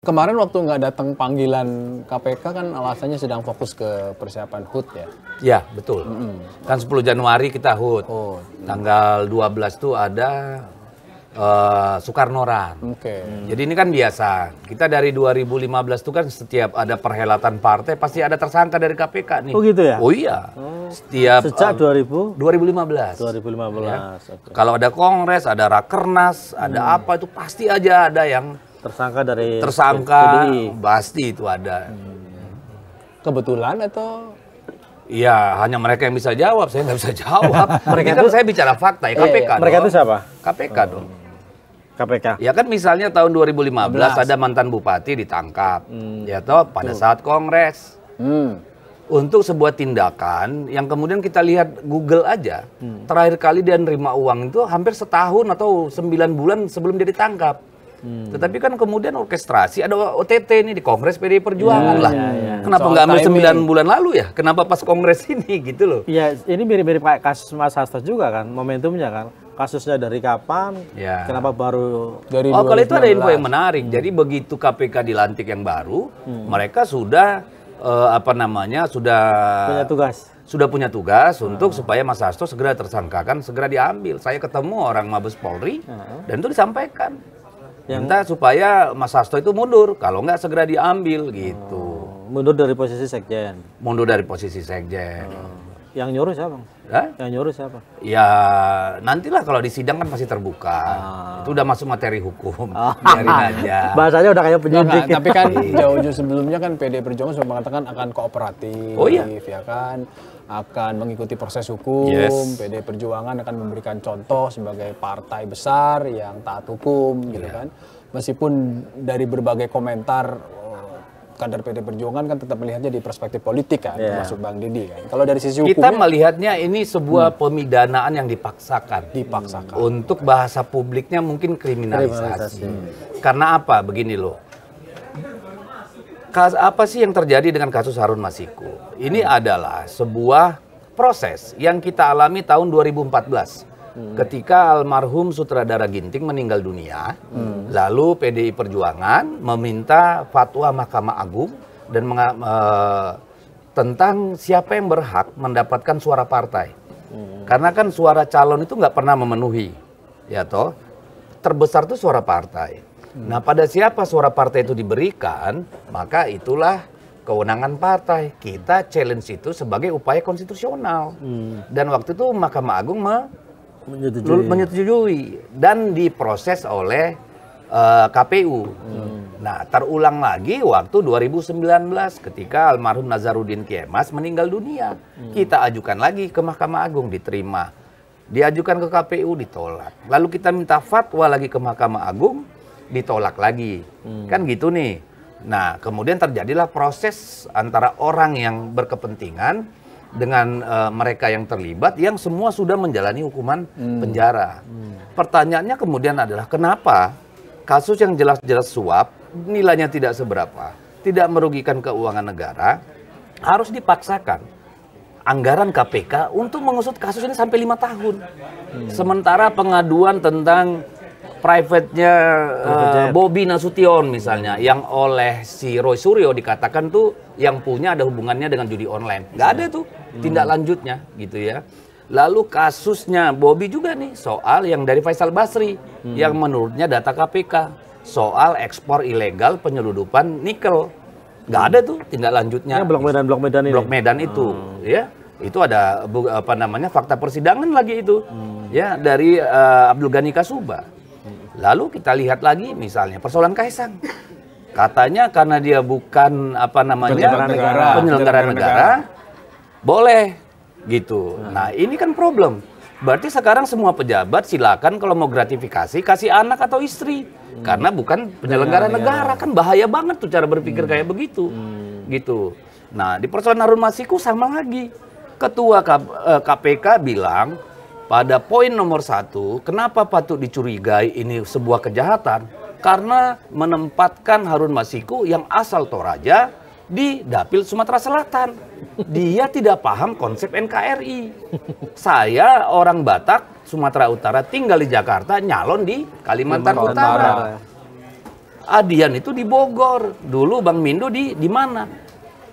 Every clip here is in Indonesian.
Kemarin waktu nggak datang panggilan KPK kan alasannya sedang fokus ke persiapan HUT ya? Ya, betul. Kan 10 Januari kita HUT. Tanggal 12 tuh ada Soekarno-Ran. Jadi ini kan biasa. Kita dari 2015 tuh kan setiap ada perhelatan partai pasti ada tersangka dari KPK nih. Oh gitu ya? Oh iya. Setiap Sejak 2015. 2015. Ya. Oke. Kalau ada kongres, ada rakernas, ada apa itu pasti aja ada yang Tersangka dari tersangka, PDI. pasti itu ada. Kebetulan atau? Iya, hanya mereka yang bisa jawab, saya nggak bisa jawab. Mereka kan saya bicara fakta ya, KPK dong. Mereka itu siapa? KPK dong. KPK. Ya kan misalnya tahun 2015 ada mantan bupati ditangkap, ya toh pada saat kongres. Untuk sebuah tindakan yang kemudian kita lihat Google aja, terakhir kali dia nerima uang itu hampir setahun atau 9 bulan sebelum dia ditangkap. Tetapi kan kemudian orkestrasi ada OTT nih di Kongres PDI Perjuangan lah. Kenapa nggak ambil 9 bulan lalu ya? Kenapa pas Kongres ini gitu loh? Iya, ini mirip-mirip kayak kasus Mas Hasto juga kan, momentumnya kan. Kasusnya dari kapan? Ya. Kenapa baru Dari Oh, kalau itu ada 2019. info yang menarik. Jadi begitu KPK dilantik yang baru, mereka sudah punya tugas? sudah punya tugas untuk supaya Mas Hasto segera tersangkakan, segera diambil. Saya ketemu orang Mabes Polri dan itu disampaikan. Minta supaya Mas Hasto itu mundur, kalau nggak segera diambil gitu. Mundur dari posisi sekjen. Mundur dari posisi sekjen. Yang nyuruh siapa? Hah? Yang nyuruh siapa? Ya nantilah kalau di sidang kan pasti terbuka. Itu udah masuk materi hukum. Biarin aja. Bahasanya udah kayak penyidik. Enggak, tapi kan jauh-jauh sebelumnya kan PDI Perjuangan sudah mengatakan akan kooperatif, Oh, iya. ya kan, akan mengikuti proses hukum. Yes. PDI Perjuangan akan memberikan contoh sebagai partai besar yang taat hukum, gitu kan. Meskipun dari berbagai komentar kader PDI Perjuangan kan tetap melihatnya di perspektif politik kan, termasuk Bang Didi kan. Kalau dari sisi Kita hukumnya melihatnya ini sebuah pemidanaan yang dipaksakan. dipaksakan. Untuk bahasa publiknya mungkin kriminalisasi. Karena apa? Begini loh. Apa sih yang terjadi dengan kasus Harun Masiku? Ini adalah sebuah proses yang kita alami tahun 2014. Ketika almarhum sutradara Ginting meninggal dunia, lalu PDI Perjuangan meminta fatwa Mahkamah Agung dan tentang siapa yang berhak mendapatkan suara partai. Karena kan suara calon itu nggak pernah memenuhi, ya toh. Terbesar itu suara partai. Nah, pada siapa suara partai itu diberikan, maka itulah kewenangan partai. Kita challenge itu sebagai upaya konstitusional. Dan waktu itu Mahkamah Agung menyetujui dan diproses oleh KPU. Nah, terulang lagi waktu 2019 ketika almarhum Nazarudin Kiemas meninggal dunia. Kita ajukan lagi ke Mahkamah Agung, diterima. Diajukan ke KPU, ditolak. Lalu kita minta fatwa lagi ke Mahkamah Agung, ditolak lagi. Kan gitu nih. Nah, kemudian terjadilah proses antara orang yang berkepentingan dengan mereka yang terlibat yang semua sudah menjalani hukuman penjara. Pertanyaannya kemudian adalah kenapa kasus yang jelas-jelas suap, nilainya tidak seberapa, tidak merugikan keuangan negara, harus dipaksakan anggaran KPK untuk mengusut kasus ini sampai 5 tahun. Sementara pengaduan tentang private-nya Bobi Nasution misalnya, yang oleh si Roy Suryo dikatakan tuh yang punya ada hubungannya dengan judi online. Nggak ada tuh tindak lanjutnya gitu ya. Lalu kasusnya Bobi juga nih soal yang dari Faisal Basri yang menurutnya data KPK soal ekspor ilegal penyeludupan nikel. Nggak ada tuh tindak lanjutnya. Blok Medan ini. Blok Medan itu, ya. Itu ada fakta persidangan lagi itu. Ya, dari Abdul Ghani Kasuba. Lalu kita lihat lagi misalnya persoalan Kaisang. Katanya karena dia bukan penyelenggara negara, boleh gitu. Nah, ini kan problem. Berarti sekarang semua pejabat silakan kalau mau gratifikasi kasih anak atau istri. Karena bukan penyelenggara negara, kan bahaya banget tuh cara berpikir kayak begitu. Gitu. Nah, di persoalan Harun Masiku sama lagi. Ketua KPK bilang pada poin nomor 1, kenapa patut dicurigai ini sebuah kejahatan? Karena menempatkan Harun Masiku yang asal Toraja di Dapil Sumatera Selatan. Dia tidak paham konsep NKRI. Saya orang Batak, Sumatera Utara, tinggal di Jakarta, nyalon di Kalimantan Utara. Adian itu di Bogor. Dulu Bang Mindo di mana?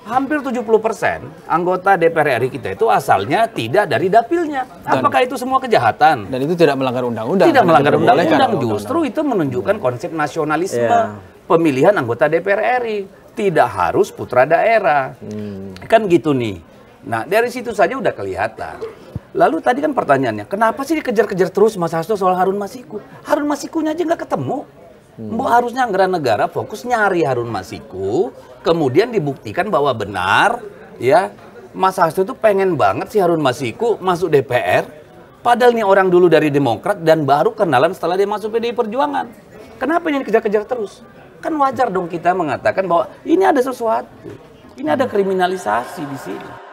Hampir 70% anggota DPR RI kita itu asalnya tidak dari dapilnya. Apakah itu semua kejahatan? Dan itu tidak melanggar undang-undang. Tidak karena melanggar diperbolehkan undang-undang, oleh justru itu menunjukkan konsep nasionalisme Iya. pemilihan anggota DPR RI. Tidak harus putra daerah. Kan gitu nih. Nah, dari situ saja udah kelihatan. Lalu tadi kan pertanyaannya, kenapa sih dikejar-kejar terus Mas Hasto soal Harun Masiku? Harun Masikunya aja nggak ketemu. Mbok harusnya anggaran negara fokus nyari Harun Masiku, kemudian dibuktikan bahwa benar, ya Mas Hasto itu pengen banget si Harun Masiku masuk DPR, padahal nih orang dulu dari Demokrat dan baru kenalan setelah dia masuk PDI Perjuangan. Kenapa ini dikejar-kejar terus? Kan wajar dong kita mengatakan bahwa ini ada sesuatu, ini ada kriminalisasi di sini.